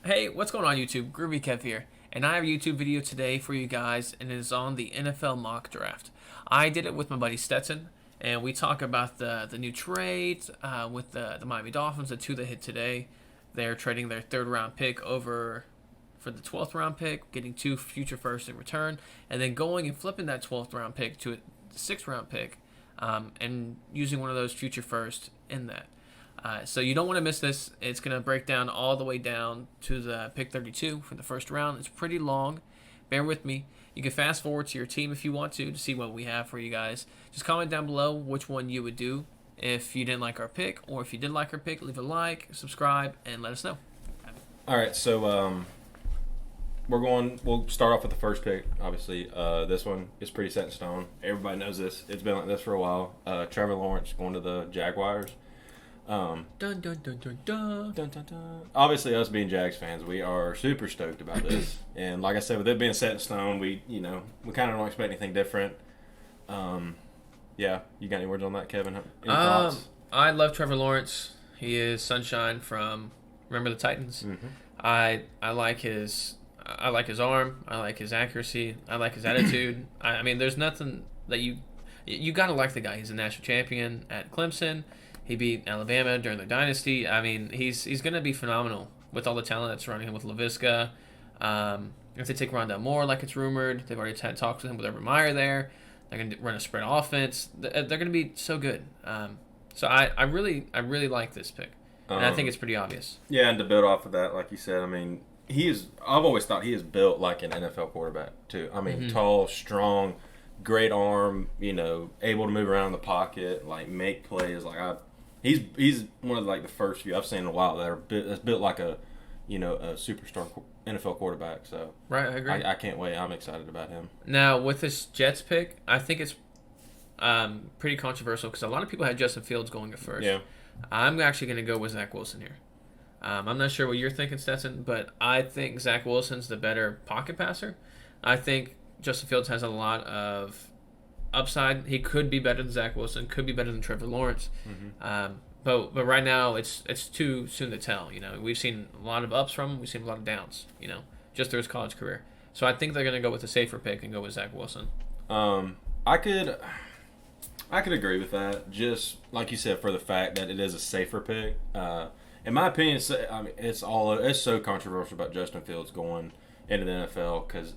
Hey, what's going on YouTube? Groovy Kev here, and I have a YouTube video today for you guys, and it is on the NFL mock draft. I did it with my buddy Stetson, and we talk about the new trades with the Miami Dolphins, the two that hit today. They're trading their third round pick over for the 12th round pick, getting two future firsts in return, and then going and flipping that 12th round pick to a 6th round pick, and using one of those future firsts in that. So you don't want to miss this. It's going to break down all the way down to the pick 32 for the first round. It's pretty long. Bear with me. You can fast forward to your team if you want to see what we have for you guys. Just comment down below which one you would do if you didn't like our pick, or if you did like our pick, leave a like, subscribe, and let us know. All right, so we'll start off with the first pick. Obviously, this one is pretty set in stone. Everybody knows this. It's been like this for a while. Trevor Lawrence going to the Jaguars. Dun dun dun dun dun. Dun, dun, dun. Obviously, us being Jags fans, we are super stoked about this. And like I said, with it being set in stone, we kind of don't expect anything different. Yeah, you got any words on that, Kevin? Any thoughts? I love Trevor Lawrence. He is sunshine from Remember the Titans. Mm-hmm. I like his arm. I like his accuracy. I like his attitude. I mean, there's nothing that you gotta like the guy. He's a national champion at Clemson. He beat Alabama during the dynasty. I mean, he's going to be phenomenal with all the talent that's surrounding him with Laviska. If they take Rondell Moore like it's rumored, they've already had talks with him with Urban Meyer there. They're going to run a spread offense. They're going to be so good. So I really like this pick, and I think it's pretty obvious. Yeah, and to build off of that, like you said, I mean, I've always thought he is built like an NFL quarterback too. I mean, tall, strong, great arm. Able to move around the pocket, like make plays. He's one of the first few I've seen in a while that's built like a superstar NFL quarterback. So right, I agree. I can't wait. I'm excited about him. Now with this Jets pick, I think it's pretty controversial because a lot of people had Justin Fields going at first. Yeah, I'm actually going to go with Zach Wilson here. I'm not sure what you're thinking, Stetson, but I think Zach Wilson's the better pocket passer. I think Justin Fields has a lot of upside. He could be better than Zach Wilson, could be better than Trevor Lawrence. Mm-hmm. But right now it's too soon to tell. We've seen a lot of ups from him. We've seen a lot of downs. Just through his college career. So I think they're going to go with a safer pick and go with Zach Wilson. I could agree with that. Just like you said, for the fact that it is a safer pick. In my opinion, it's so controversial about Justin Fields going into the NFL because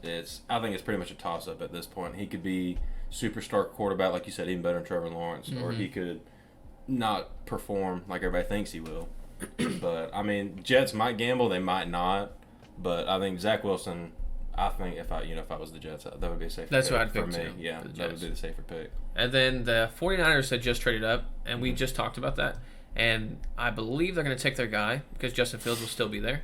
I think it's pretty much a toss up at this point. He could be superstar quarterback, like you said, even better than Trevor Lawrence, or he could not perform like everybody thinks he will. But I mean, Jets might gamble, they might not. But I think Zach Wilson. I think if I was the Jets, that would be a safer. That's pick what I'd pick for me. too. Yeah, that would be the safer pick. And then the 49ers had just traded up, and we just talked about that. And I believe they're going to take their guy because Justin Fields will still be there.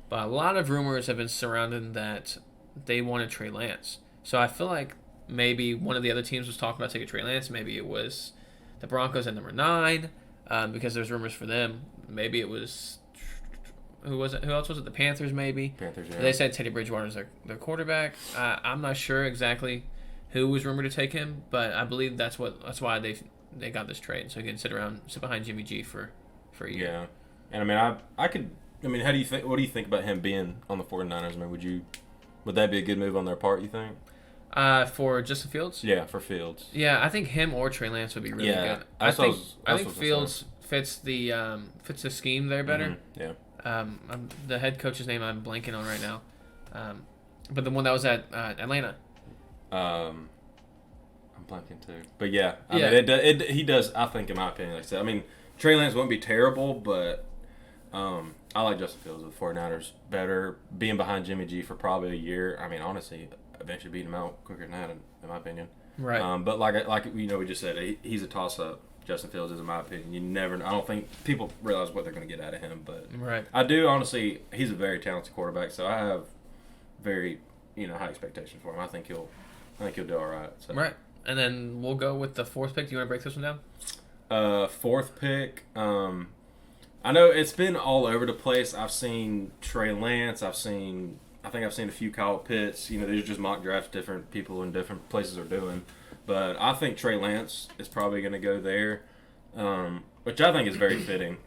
But a lot of rumors have been surrounding that they wanted Trey Lance. So I feel like maybe one of the other teams was talking about taking Trey Lance. Maybe it was the Broncos at number 9 because there's rumors for them. Maybe it was who was it? Who else was it? The Panthers, maybe. Panthers, yeah. They said Teddy Bridgewater is their quarterback. I'm not sure exactly who was rumored to take him, but I believe that's why they got this trade, so he can sit behind Jimmy G for a year. Yeah, and I mean, how do you think? What do you think about him being on the 49ers? I mean, would that be a good move on their part? You think? For Justin Fields? Yeah, for Fields. Yeah, I think him or Trey Lance would be really good. I think Fields fits the scheme there better. Mm-hmm. Yeah. The head coach's name I'm blanking on right now, but the one that was at Atlanta. I'm blanking too, but yeah, I mean, he does. I think, in my opinion, like I said, I mean, Trey Lance won't be terrible, but I like Justin Fields with the 49ers better, being behind Jimmy G for probably a year. I mean, honestly, eventually beat him out quicker than that, in my opinion. Right. But like we just said, he's a toss up. Justin Fields is, in my opinion. I don't think people realize what they're going to get out of him, but right. I do, honestly. He's a very talented quarterback, so I have very high expectations for him. I think he'll do all right. So. Right. And then we'll go with the 4th pick. Do you want to break this one down? 4th pick. I know it's been all over the place. I've seen Trey Lance. I think I've seen a few Kyle Pitts. These are just mock drafts different people in different places are doing. But I think Trey Lance is probably going to go there, which I think is very fitting.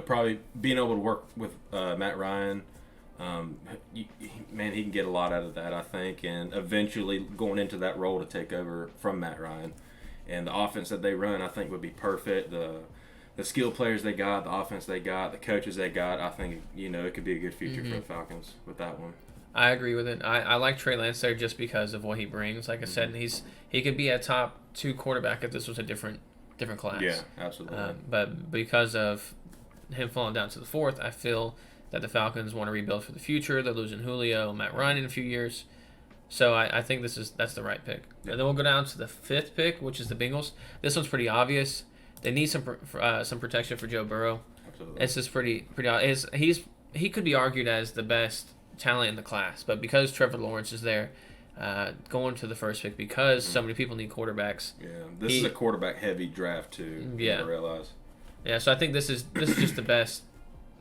probably being able to work with Matt Ryan. Man, he can get a lot out of that, I think, and eventually going into that role to take over from Matt Ryan. And the offense that they run, I think, would be perfect. The skill players they got, the offense they got, the coaches they got, I think, it could be a good future for the Falcons with that one. I agree with it. I like Trey Lance there just because of what he brings. Like I said, and he could be a top 2 quarterback if this was a different class. Yeah, absolutely. But because of him falling down to the 4th, I feel that the Falcons want to rebuild for the future. They're losing Julio, Matt Ryan in a few years. So I think that's the right pick. And then we'll go down to the 5th pick, which is the Bengals. This one's pretty obvious. They need some protection for Joe Burrow. Absolutely. It's just pretty obvious. He could be argued as the best talent in the class, but because Trevor Lawrence is there, going to the 1st pick because so many people need quarterbacks. Yeah, this is a quarterback-heavy draft too. Yeah, I realize. Yeah, so I think this is just the best.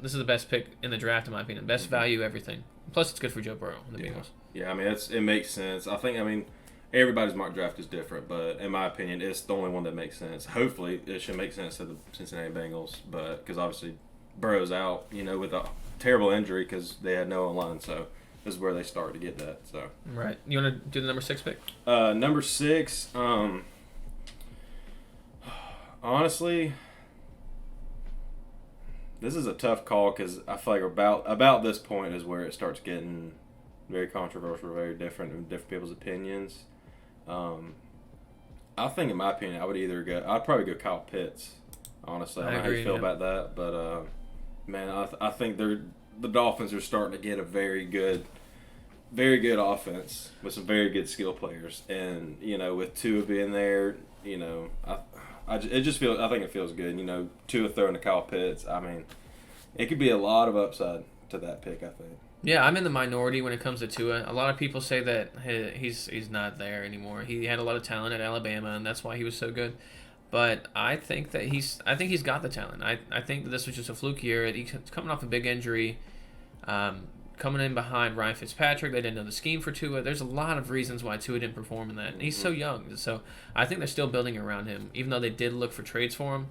This is the best pick in the draft, in my opinion. Best value, everything. Plus, it's good for Joe Burrow and the Bengals. Yeah, I mean, it makes sense. I mean, everybody's mock draft is different, but in my opinion, it's the only one that makes sense. Hopefully, it should make sense to the Cincinnati Bengals, but because obviously Burrow's out, with a terrible injury because they had no line, so this is where they start to get that. So right, you want to do the number 6 pick? Number 6, honestly. This is a tough call because I feel like about this point is where it starts getting very controversial, very different in different people's opinions. I think, in my opinion, I'd probably go Kyle Pitts. Honestly, I don't know how you feel about that, but man, I think the Dolphins are starting to get a very good offense with some very good skill players, and with Tua being there, I think it feels good. Tua throwing to Kyle Pitts. I mean, it could be a lot of upside to that pick, I think. Yeah, I'm in the minority when it comes to Tua. A lot of people say that he's not there anymore. He had a lot of talent at Alabama, and that's why he was so good. But I think that he's got the talent. I think that this was just a fluke year. He's coming off a big injury, coming in behind Ryan Fitzpatrick. They didn't know the scheme for Tua. There's a lot of reasons why Tua didn't perform in that. And he's so young. So I think they're still building around him, even though they did look for trades for him.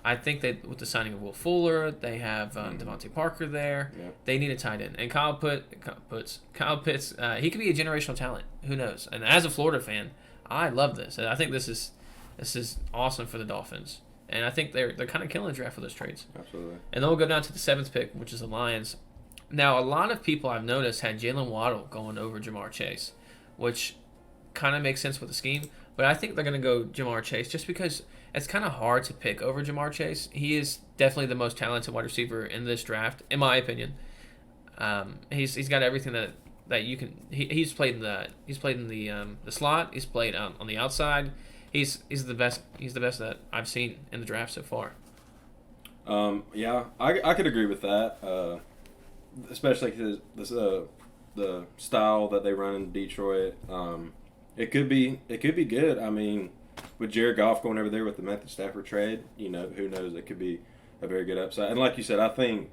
I think that with the signing of Will Fuller, they have Devontae Parker there. Yep. They need a tight end. And Kyle Pitts, he could be a generational talent. Who knows? And as a Florida fan, I love this. I think this is awesome for the Dolphins. And I think they're kind of killing the draft for those trades. Absolutely. And then we'll go down to the 7th pick, which is the Lions. Now, a lot of people I've noticed had Jalen Waddle going over Jamar Chase, which kind of makes sense with the scheme. But I think they're going to go Jamar Chase just because it's kind of hard to pick over Jamar Chase. He is definitely the most talented wide receiver in this draft, in my opinion. He's got everything that you can. He's played in the slot. He's played on the outside. He's the best. He's the best that I've seen in the draft so far. Yeah, I could agree with that. Especially the style that they run in Detroit. It could be good. I mean, with Jared Goff going over there with the Matthew Stafford trade, who knows? It could be a very good upside. And like you said, I think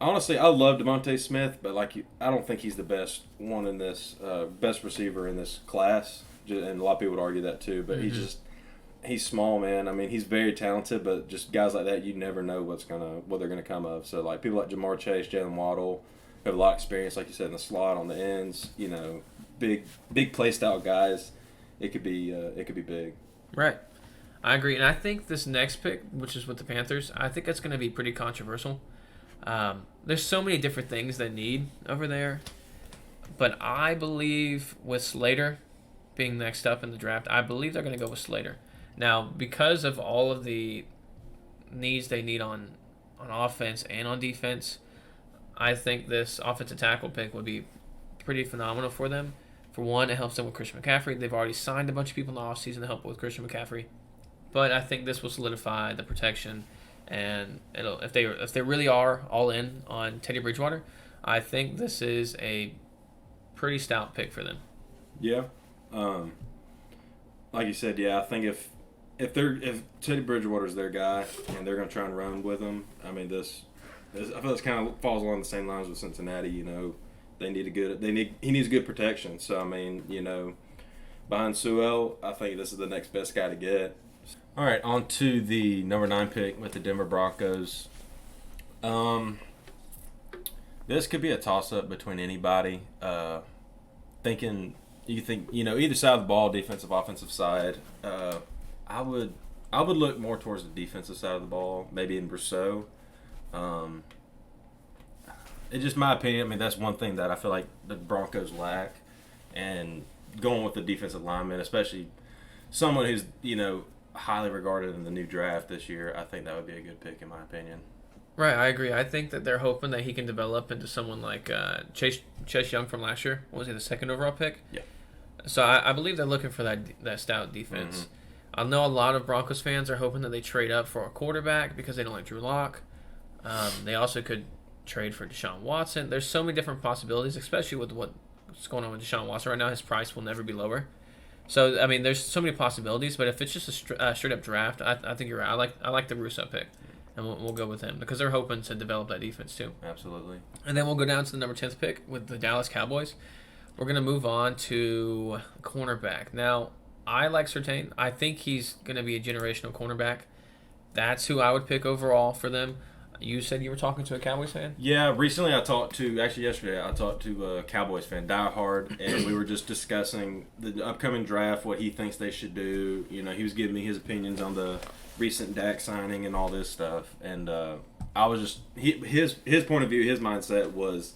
honestly, I love DeVonta Smith, but I don't think he's the best one in this best receiver in this class. And a lot of people would argue that too. But he's small, man. I mean, he's very talented, but just guys like that, you never know what they're gonna come of. So people like Jamar Chase, Jalen Waddle, who have a lot of experience, like you said, in the slot on the ends. Big play style guys. It could be big. Right, I agree, and I think this next pick, which is with the Panthers, I think that's going to be pretty controversial. There's so many different things they need over there, but I believe with Slater being next up in the draft, I believe they're going to go with Slater. Now, because of all of the needs they need on offense and on defense, I think this offensive tackle pick would be pretty phenomenal for them. For one, it helps them with Christian McCaffrey. They've already signed a bunch of people in the offseason to help with Christian McCaffrey. But I think this will solidify the protection, and if they really are all in on Teddy Bridgewater, I think this is a pretty stout pick for them. Yeah. Like you said, yeah, I think if Teddy Bridgewater's their guy and they're going to try and run with him, I mean, I feel this kind of falls along the same lines with Cincinnati. He needs good protection. So I mean, behind Sewell, I think this is the next best guy to get. All right, on to the number 9 pick with the Denver Broncos. Um, this could be a toss-up between anybody. Thinking you think either side of the ball, defensive, offensive side. I would look more towards the defensive side of the ball, maybe in Brousseau. Um, it's just my opinion. I mean, that's one thing that I feel like the Broncos lack, and going with the defensive lineman, especially someone who's highly regarded in the new draft this year, I think that would be a good pick in my opinion. Right, I agree. I think that they're hoping that he can develop into someone like Chase Young from last year. What was he, the second overall pick? Yeah. So I believe they're looking for that stout defense. Mm-hmm. I know a lot of Broncos fans are hoping that they trade up for a quarterback because they don't like Drew Lock. They also could trade for Deshaun Watson. There's so many different possibilities, especially with what's going on with Deshaun Watson right now. His price will never be lower. So, I mean, there's so many possibilities. But if it's just a straight-up draft, I think you're right. I like the Russo pick. And we'll go with him because they're hoping to develop that defense too. Absolutely. And then we'll go down to the number 10th pick with the Dallas Cowboys. We're going to move on to cornerback. Now, I like Surtain. I think he's going to be a generational cornerback. That's who I would pick overall for them. You said you were talking to a Cowboys fan? Yeah, recently yesterday I talked to a Cowboys fan, diehard, and we were just discussing the upcoming draft, what he thinks they should do. He was giving me his opinions on the recent Dak signing and all this stuff, and I was just his point of view, his mindset was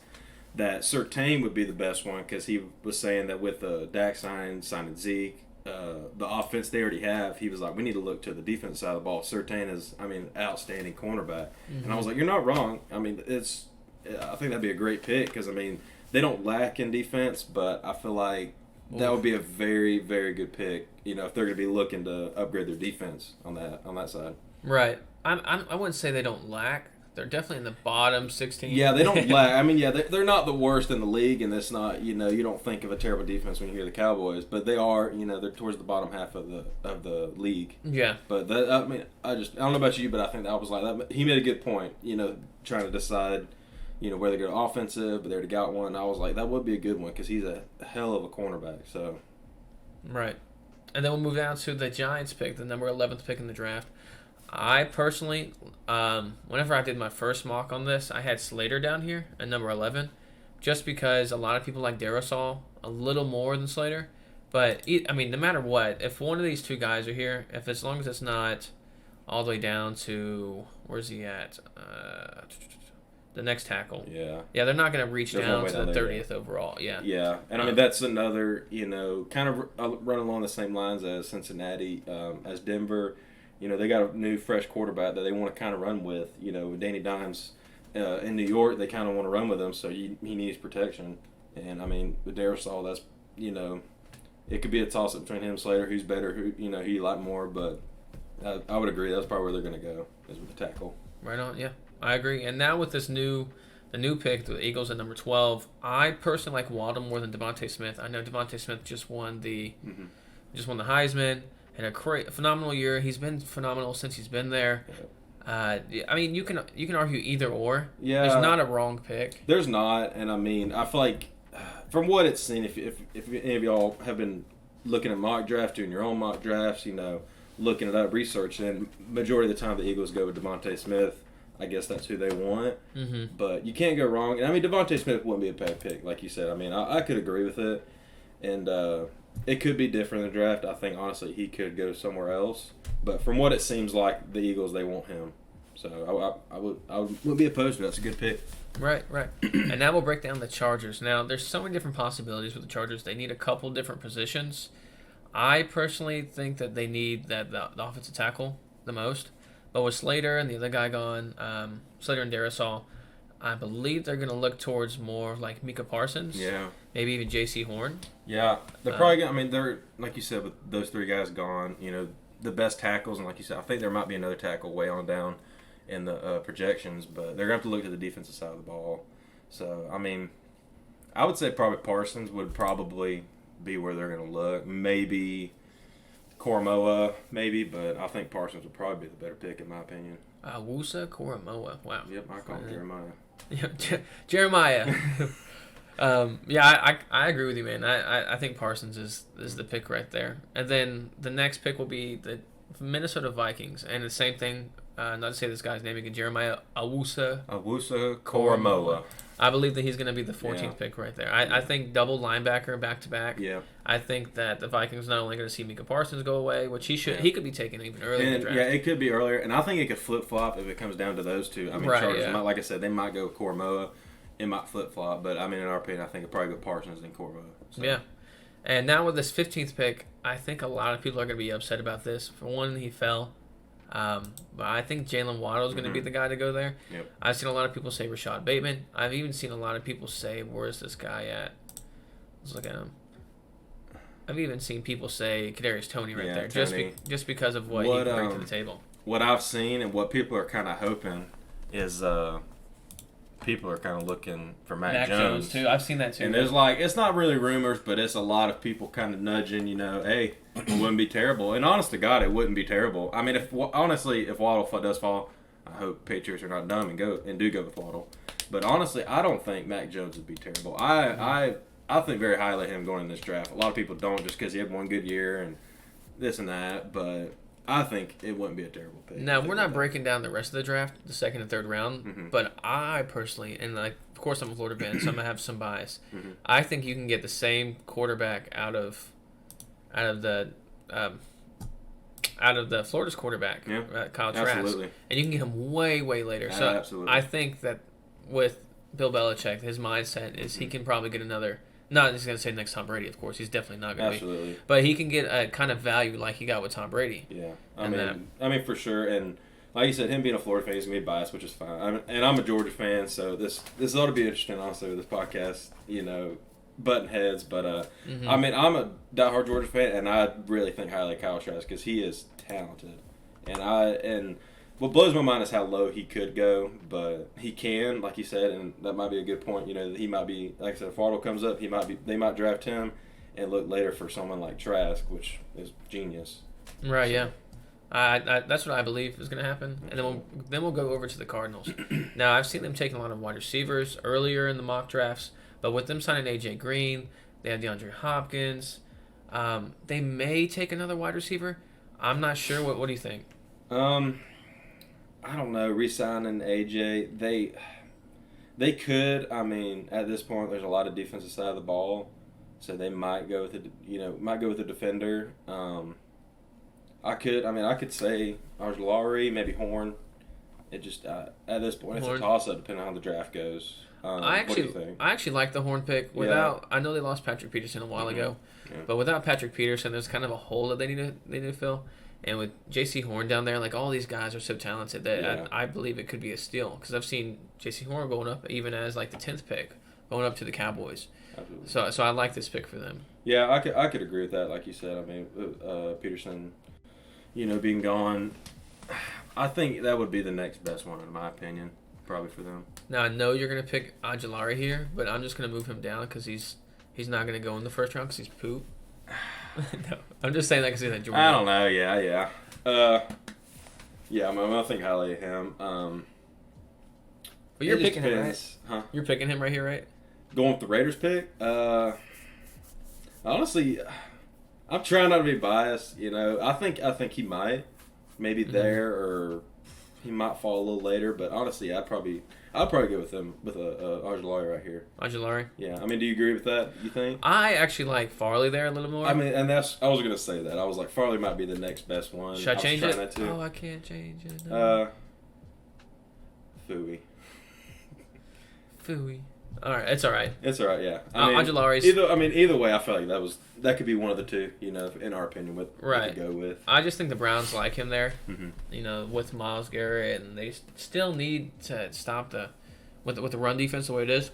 that Surtain would be the best one because he was saying that with the Dak signing Zeke, the offense they already have, he was like, we need to look to the defense side of the ball. Surtain is, outstanding cornerback. Mm-hmm. And I was like, you're not wrong. I think that'd be a great pick because, they don't lack in defense, but I feel like that would be a very, very good pick, if they're going to be looking to upgrade their defense on that side. Right. I wouldn't say they don't lack. They're definitely in the bottom 16. Yeah, they don't lack. They're not the worst in the league, and it's not, you don't think of a terrible defense when you hear the Cowboys, but they are, they're towards the bottom half of the league. Yeah. But I don't know about you, but I think that was like that. He made a good point, trying to decide, where they go offensive, but they already got one. I was like, that would be a good one because he's a hell of a cornerback. So. Right. And then we'll move down to the Giants pick, the number 11th pick in the draft. I personally, whenever I did my first mock on this, I had Slater down here at number 11, just because a lot of people like Darrisaw a little more than Slater. But, no matter what, if one of these two guys are here, as long as it's not all the way down to, where's he at? The next tackle. Yeah. Yeah, they're not going to reach down to the 30th overall. Yeah. Yeah, and that's another, kind of run along the same lines as Cincinnati, as Denver. They got a new, fresh quarterback that they want to kind of run with. With Danny Dimes in New York, they kind of want to run with him, so he needs protection. And, with Darrisaw, that's, it could be a toss-up between him and Slater, who's better, who you like more. But I would agree that's probably where they're going to go, is with the tackle. Right on, yeah. I agree. And now with the new pick, the Eagles at number 12, I personally like Waddle more than Devontae Smith. I know Devontae Smith just won the Heisman. Had a phenomenal year. He's been phenomenal since he's been there. You can argue either or. Yeah, there's not a wrong pick. There's not, and I feel like from what it's seen, if any of y'all have been looking at mock drafts, doing your own mock drafts, looking it up, researching, majority of the time the Eagles go with Devontae Smith. I guess that's who they want. Mm-hmm. But you can't go wrong. And Devontae Smith wouldn't be a bad pick, like you said. I could agree with it, and. It could be different in the draft. I think, honestly, he could go somewhere else. But from what it seems like, the Eagles, they want him. So I would be opposed to it. That's a good pick. Right. And now we'll break down the Chargers. Now, there's so many different possibilities with the Chargers. They need a couple different positions. I personally think that they need the offensive tackle the most. But with Slater and the other guy gone, Slater and Darrisaw, I believe they're going to look towards more like Micah Parsons. Yeah. Maybe even J.C. Horn. Yeah. They're probably going to, they're, like you said, with those three guys gone, the best tackles, and like you said, I think there might be another tackle way on down in the projections, but they're going to have to look to the defensive side of the ball. So, I would say probably Parsons would probably be where they're going to look. Maybe Koromoa, but I think Parsons would probably be the better pick in my opinion. Wusa Koromoa. Wow. Yep, I call him Jeremiah. Yeah, Jeremiah. I agree with you, man. I think Parsons is the pick right there. And then the next pick will be the Minnesota Vikings. And the same thing, not to say this guy's name again, Jeremiah Awusa Koromoa. I believe that he's going to be the 14th Yeah. pick right there. I think double linebacker back to back. Yeah. I think that the Vikings are not only going to see Micah Parsons go away, which he could be taken even earlier in the draft. Yeah, it could be earlier, and I think it could flip flop if it comes down to those two. I mean, Chargers might, like I said, they might go Koromoa, it might flip flop, but I mean, in our opinion, I think it'd probably go Parsons and Koromoa. So. Yeah, and now with this 15th pick, I think a lot of people are going to be upset about this. For one, he fell. But I think Jalen Waddle is going to be the guy to go there. Yep. I've seen a lot of people say Rashad Bateman. I've even seen a lot of people say, where's this guy at? Let's look at him. I've even seen people say Kadarius Toney right there, Toney. Just because of what he can bring to the table. What I've seen and what people are kind of hoping is people are kind of looking for Mac Jones too. I've seen that too. And there's it's not really rumors, but it's a lot of people kind of nudging, hey, it wouldn't be terrible. And honest to God, it wouldn't be terrible. I mean, if Waddle does fall, I hope Patriots are not dumb and do go with Waddle. But honestly, I don't think Mac Jones would be terrible. I think very highly of him going in this draft. A lot of people don't just because he had one good year and this and that, but I think it wouldn't be a terrible pick. Now, we're not breaking down the rest of the draft, the second and third round, but I personally, and of course I'm a Florida fan, so I'm going to have some bias. I think you can get the same quarterback out of Florida's quarterback, Kyle Trask, absolutely. And you can get him way, way later. So absolutely. I think that with Bill Belichick, his mindset is he can probably get another. Not just going to say next Tom Brady, of course. He's definitely not going to be. But he can get a kind of value like he got with Tom Brady. Yeah. I mean, for sure. And like you said, him being a Florida fan, he's going to be biased, which is fine. I'm a Georgia fan, so this ought to be interesting, honestly, with this podcast, button heads. But, I mean, I'm a diehard Georgia fan, and I really think highly of Kyle Trask because he is talented. And what blows my mind is how low he could go, but he can, like you said, and that might be a good point. He might be, like I said, if Waddle comes up, they might draft him and look later for someone like Trask, which is genius. Right, so. Yeah. That's what I believe is going to happen, and then we'll go over to the Cardinals. Now, I've seen them taking a lot of wide receivers earlier in the mock drafts, but with them signing A.J. Green, they have DeAndre Hopkins. They may take another wide receiver. I'm not sure. What do you think? I don't know. Re-signing AJ, they could. I mean, at this point, there's a lot of defensive side of the ball, so they might go with a defender. I could say Ojulari, maybe Horn. It just at this point, it's a toss-up depending on how the draft goes. What do you think? I actually like the Horn pick. I know they lost Patrick Peterson a while ago, but without Patrick Peterson, there's kind of a hole that they need to fill. And with J.C. Horn down there, all these guys are so talented that I believe it could be a steal. Because I've seen J.C. Horn going up even as the 10th pick, going up to the Cowboys. Absolutely. So I like this pick for them. Yeah, I could agree with that. Like you said, I mean, Peterson, being gone, I think that would be the next best one in my opinion, probably for them. Now I know you're gonna pick Ojulari here, but I'm just gonna move him down because he's not gonna go in the first round because he's poop. No, I'm just saying that because he's at Georgia. I don't know. Yeah. I think highly of him. But you're picking him, right? Huh? You're picking him right here, right? Going with the Raiders pick? Honestly, I'm trying not to be biased. I think he might, maybe there, or he might fall a little later. But honestly, I'd probably go with him with a Ojulari right here. Ojulari? Yeah. I mean, do you agree with that? You think? I actually like Farley there a little more. I mean, and I was gonna say that. I was like, Farley might be the next best one. Should I change it? Oh, I can't change it. No. Fooey. All right, it's all right. It's all right, yeah. Ojulari's. Either way, I feel like that could be one of the two. In our opinion, what we could go with. I just think the Browns like him there. Mm-hmm. With Myles Garrett, and they still need to stop with the run defense the way it is,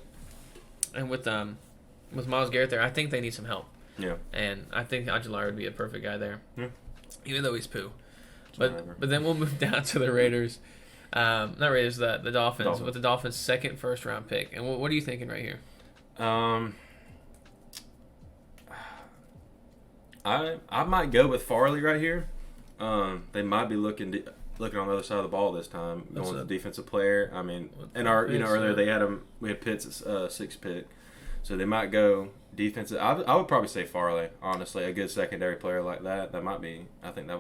and with Myles Garrett there, I think they need some help. Yeah. And I think Ojulari would be a perfect guy there. Yeah. Even though he's poo. But then we'll move down to the Raiders. Not Raiders, the Dolphins. With the Dolphins' second first round pick. And what are you thinking right here? I might go with Farley right here. They might be looking on the other side of the ball this time, going with the defensive player. I mean, earlier we had Pitts' sixth pick, so they might go defensive. I would probably say Farley. Honestly, a good secondary player like that. That might be. I think that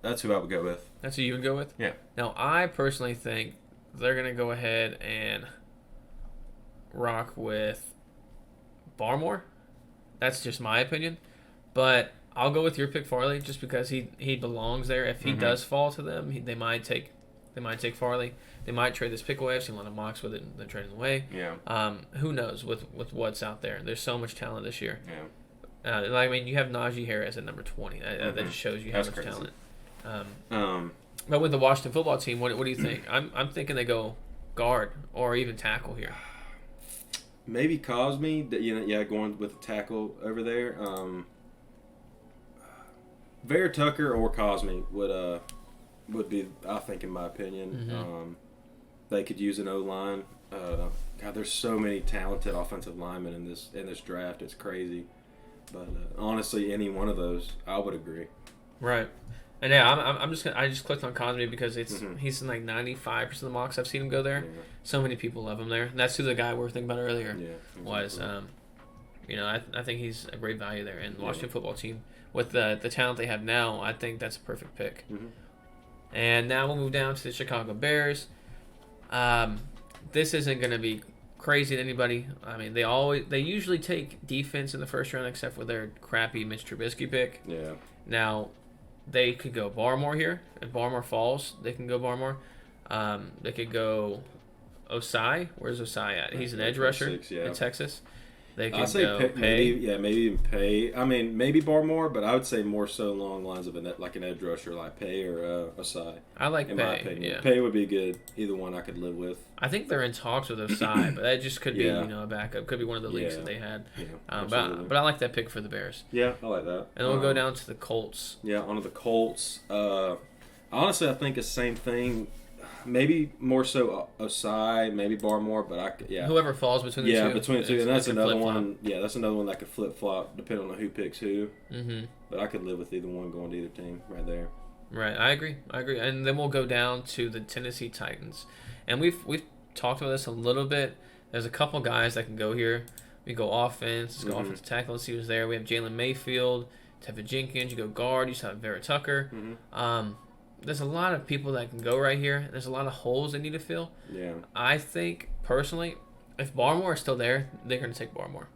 That's who I would go with. That's who you would go with? Yeah. Now, I personally think they're going to go ahead and rock with Barmore. That's just my opinion. But I'll go with your pick, Farley, just because he belongs there. If he does fall to them, they might take Farley. They might trade this pick away. I've seen a lot of mocks with it, and they're trading away. Yeah. Who knows with what's out there? There's so much talent this year. Yeah. I mean, you have Najee Harris at number 20. That just shows you how much crazy. talent. But with the Washington football team, what do you think? I'm thinking they go guard or even tackle here. Maybe Cosme. Going with the tackle over there. Vera Tucker or Cosme would be, I think, in my opinion. They could use an O-line. God, there's so many talented offensive linemen in this draft. It's crazy. But honestly, any one of those, I would agree. Right. And yeah, I just clicked on Cosme because he's in like 95% of the mocks I've seen him go there. Yeah. So many people love him there. And that's who the guy we were thinking about earlier was. I think he's a great value there. And the Washington football team, with the talent they have now, I think that's a perfect pick. And now we'll move down to the Chicago Bears. This isn't going to be crazy to anybody. I mean, they usually take defense in the first round, except for their crappy Mitch Trubisky pick. Yeah. Now, they could go Barmore here. If Barmore falls, they can go Barmore. They could go Osai. Where's Osai at? He's an edge rusher in Texas. They could go Pay. Maybe even Pay. I mean, maybe Barmore, but I would say more so along the lines of an edge rusher like Pay or Osai. I like in Pay. My opinion. Yeah. Pay would be good. Either one I could live with. I think they're in talks with Osai, but that just could be a backup. Could be one of the leaks that they had. Yeah, but I like that pick for the Bears. Yeah, I like that. And then we'll go down to the Colts. Yeah, onto the Colts. Honestly, I think it's the same thing. Maybe more so Osai, maybe Barmore, but whoever falls between the two. Yeah, between the two, and that's another one. Yeah, that's another one that could flip flop depending on who picks who. But I could live with either one going to either team right there. Right, I agree. And then we'll go down to the Tennessee Titans, and we've talked about this a little bit. There's a couple guys that can go here. We go offense. Let's go offensive tackle. Let's see who's there. We have Jalen Mayfield, Tevin Jenkins. You go guard. You still have Vera Tucker. There's a lot of people that can go right here. There's a lot of holes they need to fill. Yeah. I think, personally, if Barmore is still there, they're going to take Barmore.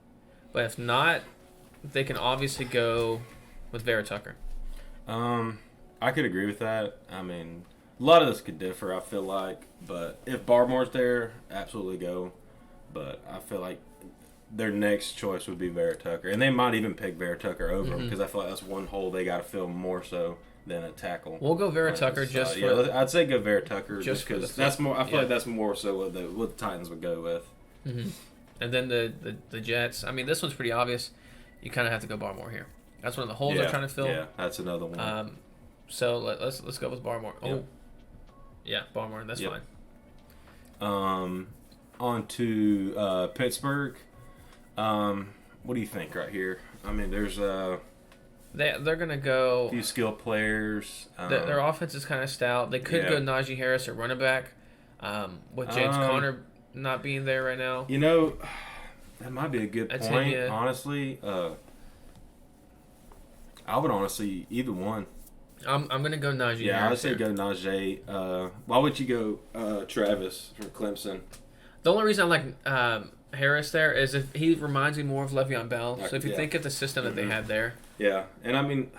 But if not, they can obviously go with Vera Tucker. I could agree with that. I mean, a lot of this could differ, I feel like. But if Barmore's there, absolutely go. But I feel like their next choice would be Vera Tucker. And they might even pick Vera Tucker over him because I feel like that's one hole they got to fill more so than a tackle. We'll go Vera Tucker just for... I'd say go Vera Tucker just because that's more. I feel like that's more so what the Titans would go with. And then the Jets. I mean, this one's pretty obvious. You kind of have to go Barmore here. That's one of the holes they're trying to fill. Yeah, that's another one. So let's go with Barmore. Oh, yeah, Barmore. That's fine. On to Pittsburgh. What do you think right here? I mean, there's They're gonna go a few skilled players. Their offense is kind of stout. They could go Najee Harris or running back. With James Conner not being there right now. You know, that might be a good point. Honestly, I would honestly either one. I'm gonna go Najee. Yeah, Harris I'd say go Najee. Why would you go Travis from Clemson? The only reason I like Harris there is if he reminds me more of Le'Veon Bell. So if you think of the system that they had there. Yeah, and I mean,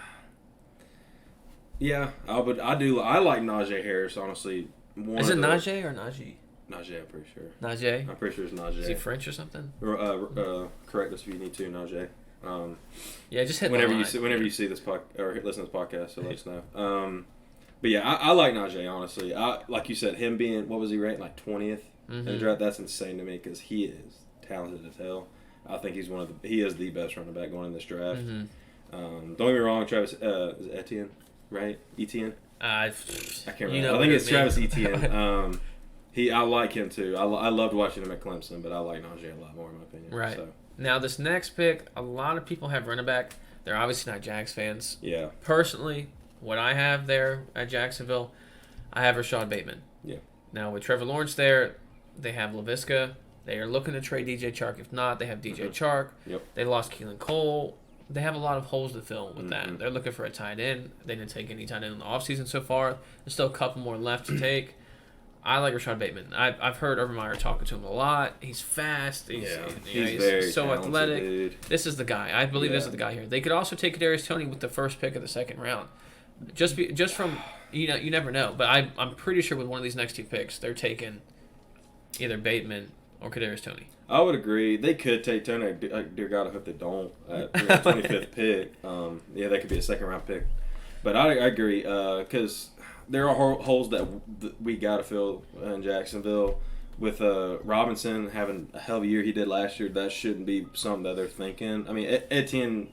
I like Najee Harris, honestly. Is it Najee or Najee? Najee, I'm pretty sure. Najee? I'm pretty sure it's Najee. Is he French or something? Correct us if you need to, Najee. Just hit whenever you see this or listen to this podcast, so let us know. But yeah, I like Najee, honestly. Like you said, him being, what was he ranked, like 20th in the draft? That's insane to me because he is talented as hell. I think he is the best running back going in this draft. Don't get me wrong, Travis is Etienne, right? Etienne? I can't remember. I think it's Travis Etienne. I like him too. I loved watching him at Clemson, but I like Najee a lot more in my opinion. Right. So. Now this next pick, a lot of people have running back. They're obviously not Jags fans. Yeah. Personally, what I have there at Jacksonville, I have Rashad Bateman. Yeah. Now with Trevor Lawrence there, they have LaVisca. They are looking to trade DJ Chark. If not, they have DJ Chark. Yep. They lost Keelan Cole. they have a lot of holes to fill with that. They're looking for a tight end. They didn't take any tight end in the offseason so far. There's still a couple more left to take. I like Rashad Bateman. I've heard Urban Meyer talking to him a lot. He's fast. He's very so athletic. Dude. This is the guy. I believe this is the guy here. They could also take Kadarius Toney with the first pick of the second round. Just from you never know. But I'm pretty sure with one of these next two picks, they're taking either Bateman or Kadarius Toney. I would agree. They could take Toney. Dear God, I hope they don't. At the 25th pick. That could be a second round pick. But I agree because there are holes that we got to fill in Jacksonville. With Robinson having a hell of a year he did last year, that shouldn't be something that they're thinking. I mean, Etienne,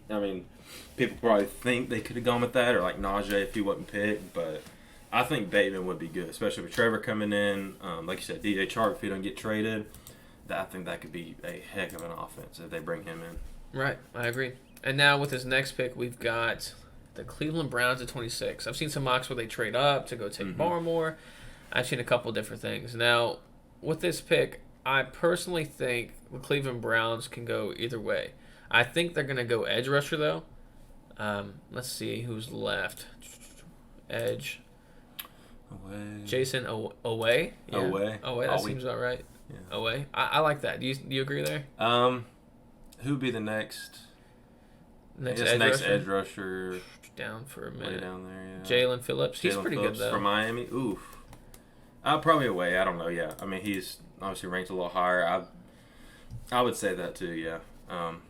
people probably think they could have gone with that, or like Najee if he wasn't picked, but I think Bateman would be good, especially with Trevor coming in. Like you said, DJ Chark, if he don't get traded, I think that could be a heck of an offense if they bring him in. Right, I agree. And now with this next pick, we've got the Cleveland Browns at 26. I've seen some mocks where they trade up to go take Barmore. I've seen a couple different things. Now, with this pick, I personally think the Cleveland Browns can go either way. I think they're going to go edge rusher, though. Let's see who's left. Edge. Away. Jason Away? Yeah. Away, that seems about right. Yeah. Away. I like that. Do you agree there? Who would be the next Next edge rusher? Down for a minute. Way down there, yeah. Jalen Phillips. He's pretty Phillips good, though. From Miami? Oof. Probably Away. I don't know, yeah. I mean, he's obviously ranked a little higher. I would say that, too, yeah. I'm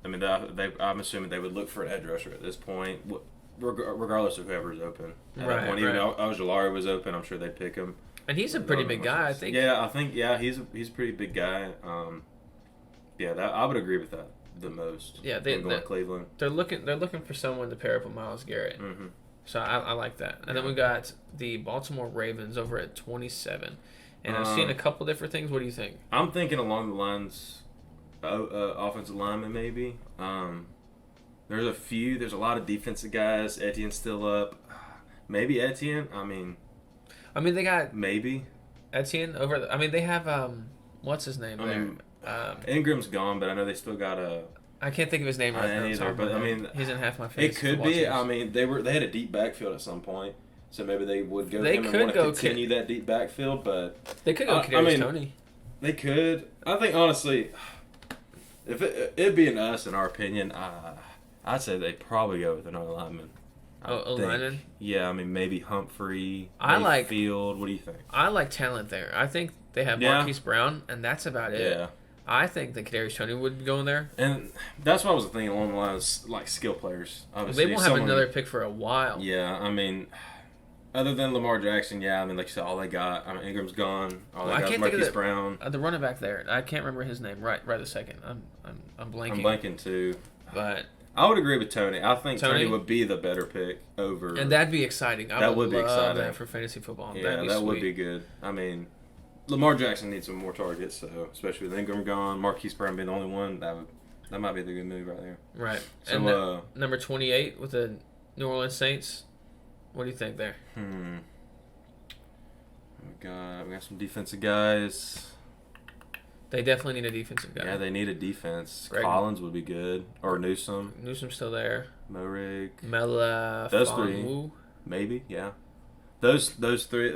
assuming they would look for an edge rusher at this point, regardless of whoever's open. At that point, even Ojulari was open, I'm sure they'd pick him. And he's a pretty big guy, I think. Yeah, he's a pretty big guy. I would agree with that the most. Yeah, Cleveland. They're looking for someone to pair up with Myles Garrett. Mm-hmm. So I like that. And then we got the Baltimore Ravens over at 27. And I've seen a couple different things. What do you think? I'm thinking along the lines offensive lineman maybe. There's a lot of defensive guys. Etienne's still up. Maybe Etienne. They got maybe Etienne over. They have what's his name there? Ingram's gone, but I know they still got a. I can't think of his name right now. Either, but he's in half my face. It could be. They had a deep backfield at some point, so maybe they would go. They could continue that deep backfield, but they could go Kadarius Toney. They could. I think honestly, if it'd be an us in our opinion, I'd say they probably go with another lineman. Lineman? Yeah, maybe Humphrey. Field. What do you think? I like talent there. I think they have Marquise Brown, and that's about it. Yeah. I think that Kadarius Toney would go in there. And that's what I was thinking along the lines like skill players. Obviously, they won't have another pick for a while. Yeah, other than Lamar Jackson, like you said, all they got. Ingram's gone. All they got is Marquise Brown. The running back there, I can't remember his name right a second. I'm blanking. I'm blanking too. But I would agree with Toney. I think Toney would be the better pick over. And that'd be exciting. That would be exciting. That for fantasy football. Yeah, that would be good. Lamar Jackson needs some more targets, so especially with Ingram gone, Marquise Brown being the only one, that might be the good move right there. Right. So, and number 28 with the New Orleans Saints. What do you think there? We got some defensive guys. They definitely need a defensive guy. Yeah, they need a defense. Collins would be good, or Newsome. Newsome's still there. Morig. Mela. Those three, maybe. Yeah, those three.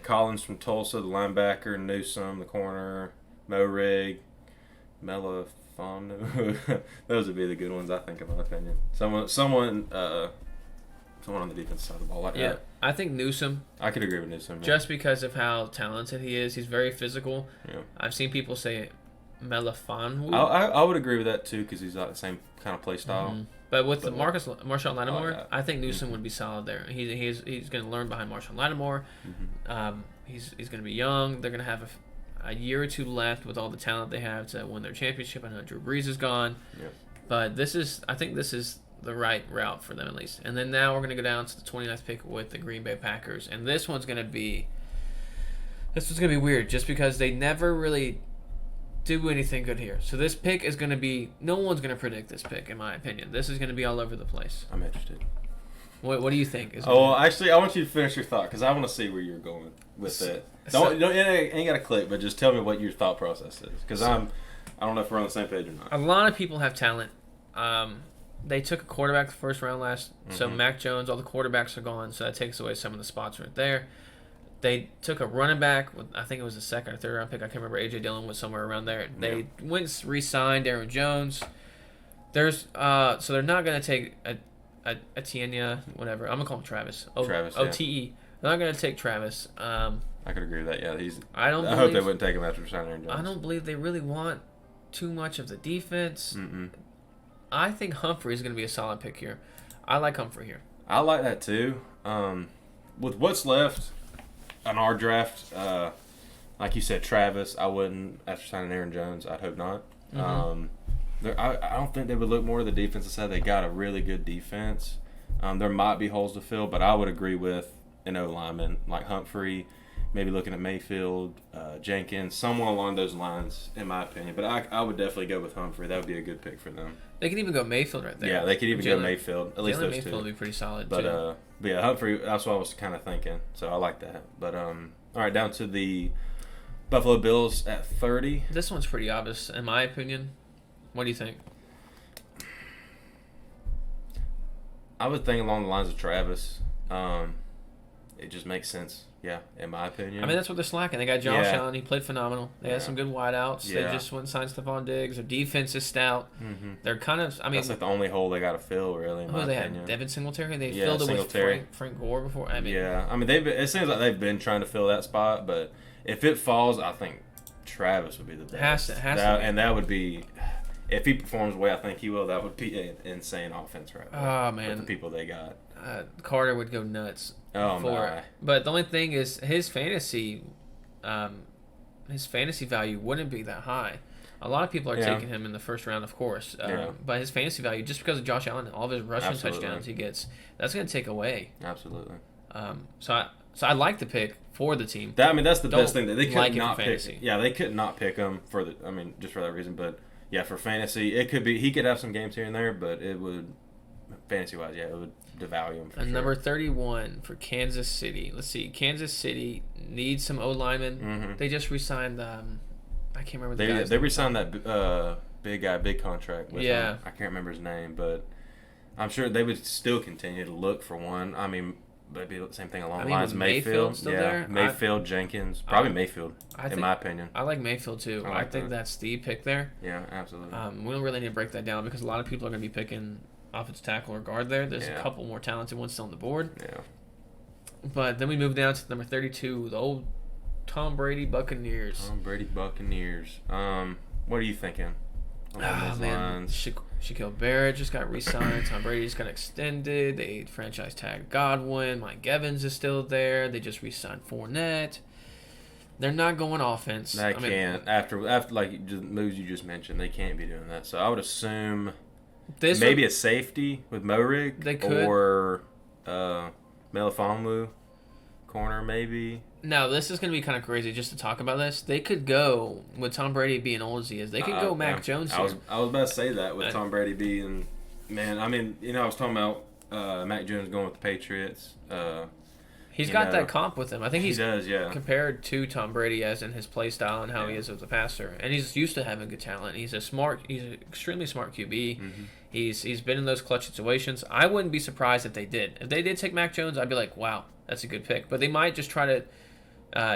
Collins from Tulsa, the linebacker, Newsome, the corner, Morig, Mela Fonu. Those would be the good ones, I think, in my opinion. Someone on the defense side of the ball like that. I think Newsome. I could agree with Newsome. Yeah. Just because of how talented he is. He's very physical. Yeah. I've seen people say Melifonwu. I would agree with that, too, because he's got the same kind of play style. Mm-hmm. But with Marshawn Lattimore, I think Newsome would be solid there. He's going to learn behind Marshawn Lattimore. Mm-hmm. He's going to be young. They're going to have a year or two left with all the talent they have to win their championship. I know Drew Brees is gone. Yeah. But I think this is the right route for them at least. And then now we're going to go down to the 29th pick with the Green Bay Packers. And this one's going to be weird just because they never really do anything good here. So this pick is going to be – no one's going to predict this pick, in my opinion. This is going to be all over the place. I'm interested. What do you think? Actually, I want you to finish your thought because I want to see where you're going with it. Don't ain't got to click, but just tell me what your thought process is because I don't know if we're on the same page or not. A lot of people have talent They took a quarterback the first round so Mac Jones, all the quarterbacks are gone, so that takes away some of the spots right there. They took a running back, I think it was a second or third round pick. I can't remember. A.J. Dillon was somewhere around there. They went and re-signed Aaron Jones. So they're not going to take a Tienya, whatever. I'm going to call him Travis. Travis, OTE. They're not going to take Travis. I could agree with that. Yeah, I hope they wouldn't take him after signing Aaron Jones. I don't believe they really want too much of the defense. Mm-mm. I think Humphrey is going to be a solid pick here. I like Humphrey here. I like that too. With what's left on our draft, like you said, Travis, I wouldn't, after signing Aaron Jones, I'd hope not. I don't think they would look more to the defensive side. They got a really good defense. There might be holes to fill, but I would agree with an O-lineman like Humphrey, maybe looking at Mayfield, Jenkins, someone along those lines, in my opinion. But I would definitely go with Humphrey. That would be a good pick for them. They could even go Mayfield right there. Yeah, they could even go Mayfield. At least those Mayfield two. would be pretty solid, but, too. But yeah, Humphrey, that's what I was kind of thinking. So I like that. But, all right, down to the Buffalo Bills at 30. This one's pretty obvious, in my opinion. What do you think? I would think along the lines of Travis. It just makes sense. Yeah, in my opinion. I mean, that's what they're slacking. They got Josh Allen. He played phenomenal. They had some good wideouts. Yeah. They just went and signed Stephon Diggs. Their defense is stout. Mm-hmm. They're kind of, I mean. That's like the only hole they got to fill, really, in my opinion. Had Devin Singletary. They filled it with Frank Gore before. I mean, yeah. I mean, it seems like they've been trying to fill that spot, but if it falls, I think Travis would be the best. Has to be. And that would be, if he performs the way I think he will, that would be an insane offense right there. Oh, man. With the people they got. Carter would go nuts. Oh, my. But the only thing is his fantasy value wouldn't be that high. A lot of people are taking him in the first round, of course. But his fantasy value, just because of Josh Allen and all of his rushing touchdowns he gets, that's going to take away. Absolutely. So I like the pick for the team. That's the best thing that they could not pick. Fantasy. Yeah, they could not pick him just for that reason. But yeah, for fantasy, it could be he could have some games here and there, but it would fantasy wise, it would devalue him. And number 31 for Kansas City. Let's see, Kansas City needs some O linemen. Mm-hmm. They just re-signed. I can't remember the guy's They name. re-signed that big contract with him. I can't remember his name, but I'm sure they would still continue to look for one. I mean, it'd be the same thing along the lines of Mayfield. Still there? Mayfield, Jenkins, probably Mayfield, in my opinion. I like Mayfield too. I think that's the pick there. Yeah, absolutely. We don't really need to break that down because a lot of people are going to be picking offensive tackle or guard there. There's a couple more talented ones still on the board. Yeah. But then we move down to number 32, the old Tom Brady Buccaneers. What are you thinking? Shaquille Barrett just got re-signed. Tom Brady just got extended. They franchise tagged Godwin. Mike Evans is still there. They just re-signed Fournette. They're not going offense. They can't. After like the moves you just mentioned, they can't be doing that. So I would assume maybe a safety with Morig. They could. Or Melifonwu corner maybe. Now, this is going to be kind of crazy just to talk about this. They could go, with Tom Brady being old as he is, they could go Mac Jones here. I was about to say that with Tom Brady being, man, I mean, I was talking about Mac Jones going with the Patriots. He's got that comp with him. I think he does, compared to Tom Brady as in his play style and how he is as a passer. And he's used to having good talent. He's an extremely smart QB. Mm-hmm. He's been in those clutch situations. I wouldn't be surprised if they did. If they did take Mac Jones, I'd be like, wow, that's a good pick. But they might just try to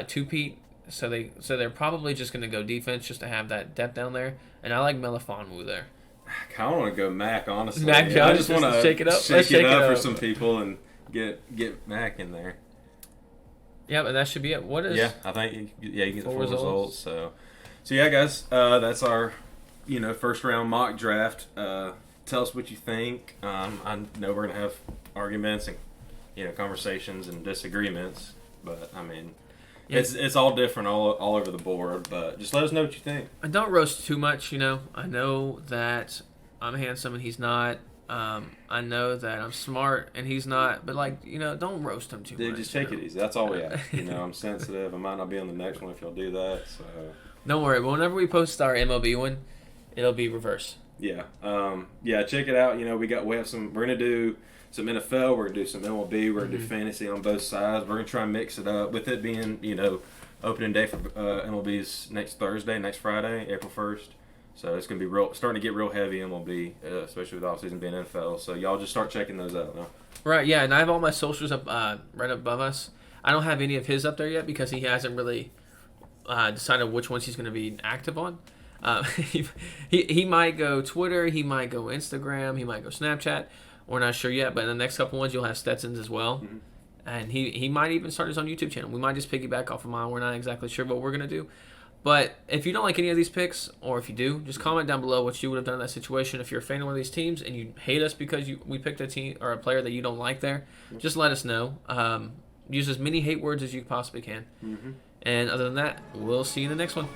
two-peat, so they're probably just going to go defense just to have that depth down there. And I like Melifonwu there. I kind of want to go Mac, honestly. Mac Jones, I just want to shake it up. Shake it up for some people and get Mac in there. Yeah, but that should be it. What is? Yeah, I think you get the full results. So yeah, guys, that's our first round mock draft. Tell us what you think. I know we're gonna have arguments and conversations and disagreements, but I mean. Yeah. It's all different all over the board, but just let us know what you think. And don't roast too much, I know that I'm handsome and he's not. I know that I'm smart and he's not, but don't roast him too much. Dude, just take it easy. That's all we ask. I'm sensitive. I might not be on the next one if y'all do that. So don't worry. But whenever we post our MLB one, it'll be reverse. Yeah. Check it out. We're gonna do some NFL, we're going to do some MLB, we're going to do fantasy on both sides. We're going to try and mix it up with it being, opening day for MLB's next Friday, April 1st. So it's going to be starting to get real heavy MLB, especially with offseason being NFL. So y'all just start checking those out now. Right, yeah, and I have all my socials up right above us. I don't have any of his up there yet because he hasn't really decided which ones he's going to be active on. He might go Twitter, he might go Instagram, he might go Snapchat. We're not sure yet, but in the next couple ones you'll have Stetson's as well. Mm-hmm. And he might even start his own YouTube channel. We might just piggyback off of mine. We're not exactly sure what we're going to do. But if you don't like any of these picks, or if you do, just comment down below what you would have done in that situation. If you're a fan of one of these teams and you hate us because we picked a team or a player that you don't like there, just let us know. Use as many hate words as you possibly can. Mm-hmm. And other than that, we'll see you in the next one.